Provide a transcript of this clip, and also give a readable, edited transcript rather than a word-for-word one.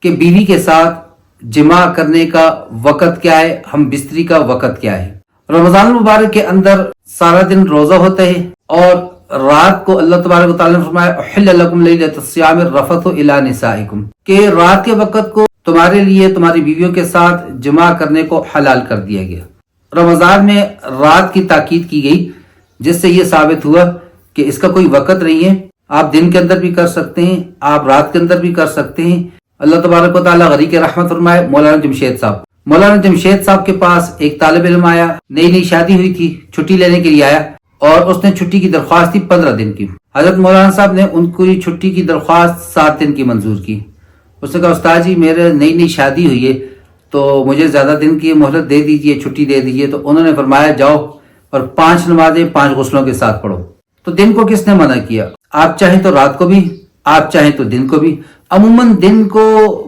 کہ بیوی کے ساتھ جمع کرنے کا وقت کیا ہے، ہم بستری کا وقت کیا ہے۔ رمضان المبارک کے اندر سارا دن روزہ ہوتا ہے، اور رات کو اللہ تبارک و تعالیٰ نے فرمایا احل لکم لیلۃ الصیام الرفث الی نسائکم، کہ رات کے وقت کو تمہارے لیے تمہاری بیویوں کے ساتھ جمع کرنے کو حلال کر دیا گیا۔ رمضان میں رات کی تاکید کی گئی، جس سے یہ ثابت ہوا کہ اس کا کوئی وقت نہیں ہے، آپ دن کے اندر بھی کر سکتے ہیں، آپ رات کے اندر بھی کر سکتے ہیں۔ اللہ تبارک و تعالیٰ غریق رحمت فرمائے مولانا جمشید صاحب کے پاس ایک طالب علم آیا، نئی شادی ہوئی تھی، چھٹی لینے کے لیے آیا، اور اس نے چھٹی کی درخواست تھی 15 دن کی۔ حضرت مولانا صاحب نے ان کو یہ چھٹی کی درخواست 7 دن کی منظور کی۔ اس نے کہا استاد جی میرے نئی شادی ہوئی ہے، تو مجھے زیادہ دن کی مہلت دے دیجئے، چھٹی دے دیجئے۔ تو انہوں نے فرمایا جاؤ اور 5 نمازیں 5 غسلوں کے ساتھ پڑھو۔ تو دن کو کس نے منع کیا؟ آپ چاہیں تو رات کو بھی، آپ چاہیں تو دن کو بھی۔ عموماً دن کو